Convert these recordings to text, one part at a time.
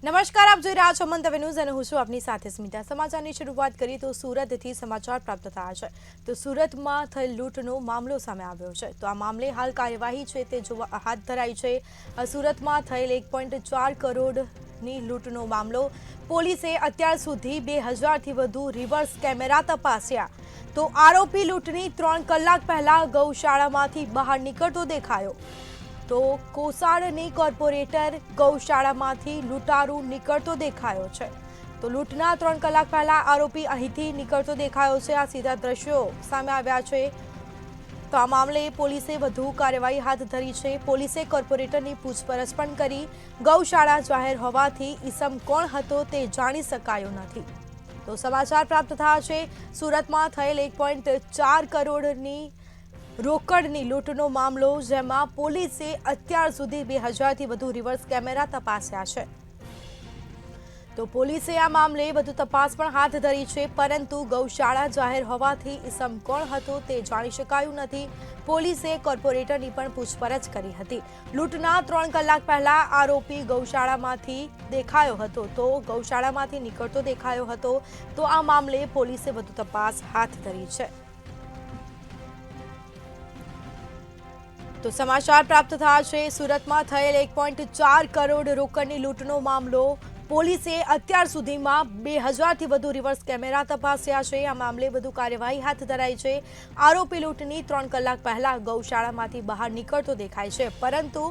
નમસ્કાર, આપ જોઈ રહ્યા છો મંતવ્ય ન્યૂઝ અને હું છું આપની સાથે સ્મિતા। સમાચારની શરૂઆત કરીએ તો સુરતથી સમાચાર પ્રાપ્ત થયા છે તો સુરતમાં થયેલ લૂંટનો મામલો સામે આવ્યો છે તો આ મામલે હાલ કાર્યવાહી છે તે હાથ ધરાઈ છે। સુરતમાં થયેલ 1.4 કરોડની લૂંટનો મામલો પોલીસે અત્યાર સુધી 2000થી વધુ રિવર્સ કેમેરા તપાસ્યા તો આરોપી લૂંટની 3 કલાક પહેલા ગૌશાળામાંથી બહાર નીકળતો દેખાયો। તો કોસાડની કોર્પોરેટર ગૌશાળામાંથી લૂંટારૂ નીકળતો દેખાયો છે તો લૂંટના 3 કલાક પહેલા આરોપી અહીંથી નીકળતો દેખાયો છે। આ સીધા દ્રશ્યો સામે આવ્યા છે તો આ મામલે પોલીસે વધુ કાર્યવાહી હાથ ધરી છે। પોલીસે કોર્પોરેટરની પૂછપરછ પણ કરી। ગૌશાળા જાહેર હોવાથી ઈસમ કોણ હતો તે જાણી શકાયો નથી તો સમાચાર પ્રાપ્ત થયા છે। સુરતમાં થયેલ 1.4 કરોડની રોકડની લૂંટનો મામલો જેમાં પોલીસે અત્યાર સુધી 2000થી વધુ રિવર્સ કેમેરા તપાસ્યા છે તો પોલીસે આ મામલે વધુ તપાસ પણ હાથ ધરી છે પરંતુ ગૌશાળા જાહેર હોવાથી ઈસમ કોણ હતો તે જાણી શકાયું નથી। પોલીસે કોર્પોરેટરની પણ પૂછપરછ કરી હતી। લૂંટના 3 કલાક પહેલા આરોપી ગૌશાળામાંથી દેખાયો હતો તો ગૌશાળામાંથી નીકળતો દેખાયો હતો તો આ મામલે પોલીસે વધુ તપાસ હાથ ધરી છે। તો સમાચાર પ્રાપ્ત થયા છે સુરતમાં થયેલ 1.4 કરોડ રોકડની લૂંટનો મામલો પોલીસે અત્યાર સુધીમાં 2000થી વધુ રિવર્સ કેમેરા તપાસ્યા છે। આ મામલે વધુ કાર્યવાહી હાથ ધરાઈ છે। આરોપી લૂંટની 3 કલાક પહેલા ગૌશાળામાંથી બહાર નીકળતો દેખાય છે પરંતુ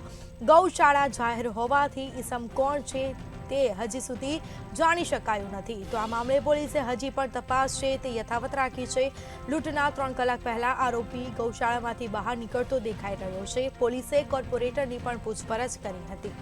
ગૌશાળા જાહેર હોવાથી ઈસમ કોણ છે તે હજી સુધી જાણી શકાયું નથી તો આ મામલે પોલીસે હજી પણ તપાસ છે તે યથાવત રાખી છે। લૂંટના 3 કલાક પહેલા આરોપી ગૌશાળામાંથી બહાર નીકળતો દેખાઈ રહ્યો છે। પોલીસે કોર્પોરેટરની પણ પૂછપરછ કરી હતી।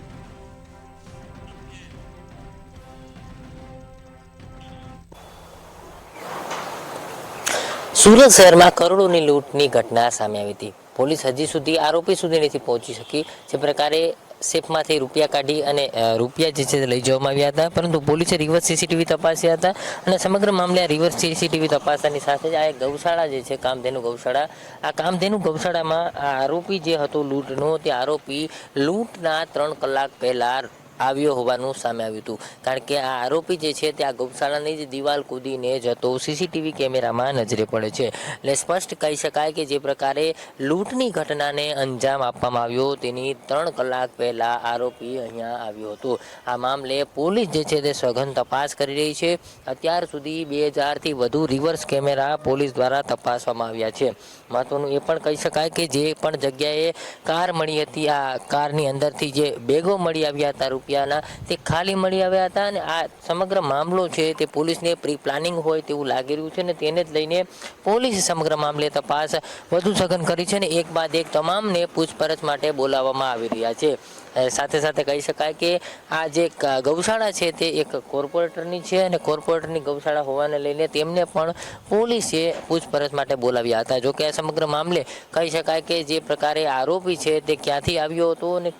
સુરત શહેરમાં કરોડોની લૂંટની ઘટના સામે આવી હતી। પોલીસ હજી સુધી આરોપી સુધી નથી પહોંચી શકી। જે પ્રકારે સેફમાંથી રૂપિયા કાઢી અને રૂપિયા જે છે લઈ જવામાં આવ્યા હતા પરંતુ પોલીસે રિવર્સ સીસીટીવી તપાસ્યા હતા અને સમગ્ર મામલે આ રિવર્સ સીસીટીવી તપાસવાની સાથે જ આ એક ગૌશાળા જે છે કામધેનુ ગૌશાળા આ કામધેનુ ગૌશાળામાં આ આરોપી જે હતો લૂંટનો તે આરોપી લૂંટના 3 કલાક પહેલા આવ્યો હોવાનું સામે આવ્યું હતું કારણ કે આ આરોપી જે છે તે આ ગૌશાળાની જ દિવાલ કૂદીને જતો સીસીટીવી કેમેરામાં નજરે પડે છે। એટલે સ્પષ્ટ કહી શકાય કે જે પ્રકારે લૂંટની ઘટનાને અંજામ આપવામાં આવ્યો તેની 3 કલાક પહેલા આરોપી અહીંયા આવ્યો હતો। આ મામલે પોલીસ જે છે તે સઘન તપાસ કરી રહી છે। અત્યાર સુધી 2000થી વધુ રિવર્સ કેમેરા પોલીસ દ્વારા તપાસવામાં આવ્યા છે। મહત્વનું એ પણ કહી શકાય કે જે પણ જગ્યાએ કાર મળી હતી આ કારની અંદરથી જે બેગો મળી આવ્યા હતા તે ખાલી મળી આવ્યા હતા અને આ સમગ્ર મામલો છે તે પોલીસને પ્રી પ્લાનિંગ હોય તેવું લાગી રહ્યું છે અને તેને જ લઈને પોલીસે સમગ્ર મામલે તપાસ વધુ સઘન કરી છે અને એક બાદ એક તમામને પૂછપરછ માટે બોલાવવામાં આવી રહ્યા છે। સાથે સાથે કહી શકાય કે આ જે ગૌશાળા છે તે એક કોર્પોરેટરની છે અને કોર્પોરેટરની ગૌશાળા હોવાને લઈને તેમને પણ પોલીસે પૂછપરછ માટે બોલાવ્યા હતા। જોકે આ સમગ્ર મામલે કહી શકાય કે જે પ્રકારે આરોપી છે તે ક્યાંથી આવ્યો હતો અને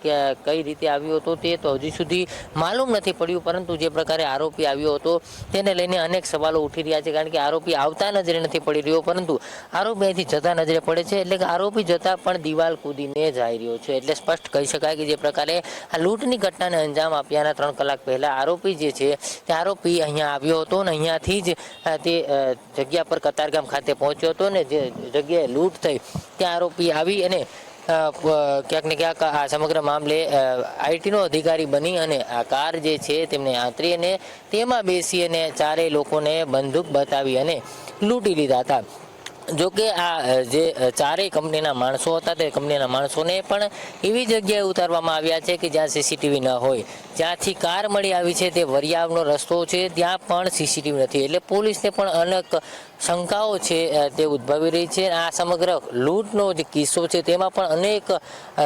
કઈ રીતે આવ્યો હતો તે તો હજી સુધી માલુમ નથી પડ્યું પરંતુ જે પ્રકારે આરોપી આવ્યો હતો તેને લઈને અનેક સવાલો ઉઠી રહ્યા છે કારણ કે આરોપી આવતા નજરે નથી પડી રહ્યો પરંતુ આરોપી અહીંથી જતા નજરે પડે છે એટલે કે આરોપી જતા પણ દિવાલ કૂદીને જઈ રહ્યો છે। એટલે સ્પષ્ટ કહી શકાય કે જે પ્રકારે આ લૂંટની ઘટનાને અંજામ આપ્યાના 3 કલાક પહેલા આરોપી જે છે તે આરોપી અહીંયા આવ્યો હતો અને અહીંયાથી જ તે જગ્યા પર કતારગામ ખાતે પહોંચ્યો હતો ને જે જગ્યાએ લૂંટ થઈ ત્યાં આરોપી આવી અને ક્યાંક ને ક્યાંક આ સમગ્ર મામલે આઈટીનો અધિકારી બની અને આ કાર જે છે તેમને આંતરી અને તેમાં બેસી અને ચારેય લોકોને બંદૂક બતાવી અને લૂંટી લીધા હતા। જોકે આ જે ચારેય કંપનીના માણસો હતા તે કંપનીના માણસોને પણ એવી જગ્યાએ ઉતારવામાં આવ્યા છે કે જ્યાં સીસીટીવી ન હોય। જ્યાંથી કાર મળી આવી છે તે વરિયાવનો રસ્તો છે ત્યાં પણ સીસીટીવી નથી એટલે પોલીસને પણ અનેક શંકાઓ છે તે ઉદ્ભવી રહી છે। આ સમગ્ર લૂંટનો જે કિસ્સો છે તેમાં પણ અનેક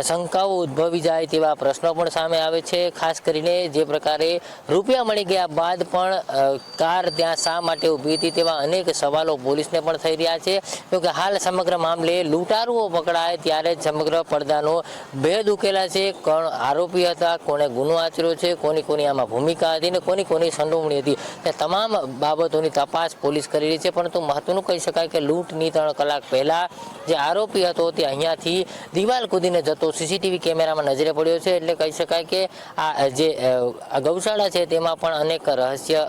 શંકાઓ ઉદ્ભવી જાય તેવા પ્રશ્નો પણ સામે આવે છે। ખાસ કરીને જે પ્રકારે રૂપિયા મળી ગયા બાદ પણ કાર ત્યાં શા માટે ઊભી હતી તેવા અનેક સવાલો પોલીસને પણ થઈ રહ્યા છે। જોકે હાલ સમગ્ર મામલે લૂંટારુઓ પકડાય ત્યારે જ સમગ્ર પડદાનો ભેદ ઉકેલા છે। કોણ આરોપી હતા, કોણે ગુનો આચર્યો છે, કોની આમાં ભૂમિકા હતી અને કોની સંડોવણી હતી તે તમામ બાબતોની તપાસ પોલીસ કરી રહી છે પરંતુ પરંતુ મહત્વનું કહી શકાય કે લૂંટની 3 કલાક પહેલા જે આરોપી હતો તે અહીંયાથી દિવાલ કૂદીને જતો સીસીટીવી કેમેરામાં નજરે પડ્યો છે. એટલે કહી શકાય કે આ જે ગૌશાળા છે તેમાં પણ અનેક રહસ્ય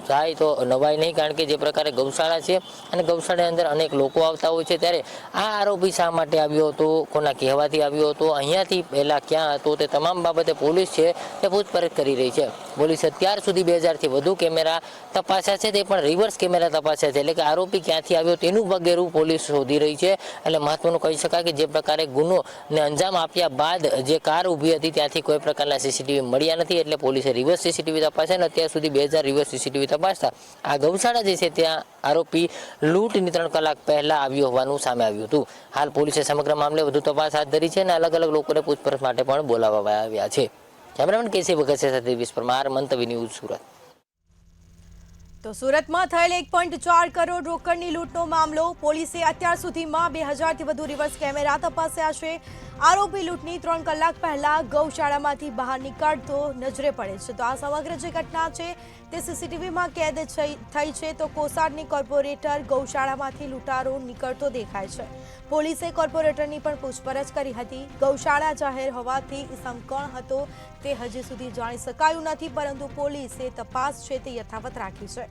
થાય તો નવાય નહીં, કારણ કે જે પ્રકારે ગૌશાળા છે અને ગૌશાળાની અંદર અનેક લોકો આવતા હોય છે, ત્યારે આ આરોપી શા માટે આવ્યો હતો, કોના કહેવાથી આવ્યો હતો, અહીંયાથી પહેલા ક્યાં હતો, તે તમામ બાબતે પોલીસ છે તે પૂછપરછ કરી રહી છે. પોલીસે અત્યાર સુધી 2000થી વધુ કેમેરા તપાસ્યા છે, તે પણ રિવર્સ કેમેરા તપાસ્યા છે. એટલે કે આરોપી ક્યાંથી આવ્યો તેનું વગેરું પોલીસ શોધી રહી છે. એટલે મહત્વનું કહી શકાય કે જે પ્રકારે ગુનોને અંજામ આપ્યા બાદ જે કાર ઊભી હતી ત્યાંથી કોઈ પ્રકારના સીસીટીવી મળ્યા નથી. એટલે પોલીસે રિવર્સ સીસીટીવી તપાસ્યા અને અત્યાર સુધી 2000 રિવર્સ સીસીટીવી તપાસતા આ ગૌશાળા જે છે ત્યાં આરોપી લૂંટની 3 કલાક પહેલા આવ્યો હોવાનું સામે આવ્યું હતું. હાલ પોલીસે સમગ્ર મામલે વધુ તપાસ હાથ ધરી છે અને અલગ અલગ લોકોને પૂછપરછ માટે પણ બોલાવવામાં આવ્યા છે. કેમેરામેન કેસી વગત સાથે દિવ્યેશ પરમાર, મંતવ્ય ન્યૂઝ, સુરત. તો સુરતમાં થયેલ 1.4 કરોડ રોકડની લૂંટનો મામલો. પોલીસે અત્યાર સુધીમાં 2000થી વધુ રિવર્સ કેમેરા તપાસ્યા છે. આરોપી લૂંટની 3 કલાક પહેલા ગૌશાળામાંથી બહાર નીકળતો નજરે પડે છે. તો આ સમગ્ર જે ઘટના છે તે સીસીટીવીમાં કેદ થઈ છે. તો કોસાડની કોર્પોરેટર ગૌશાળામાંથી લૂંટારો નીકળતો દેખાય છે. પોલીસે કોર્પોરેટરની પણ પૂછપરછ કરી હતી. ગૌશાળા જાહેર હોવાથી ઇસમ કોણ હતો તે હજી સુધી જાણી શકાયું નથી, પરંતુ પોલીસે તપાસ છે તે યથાવત રાખી છે.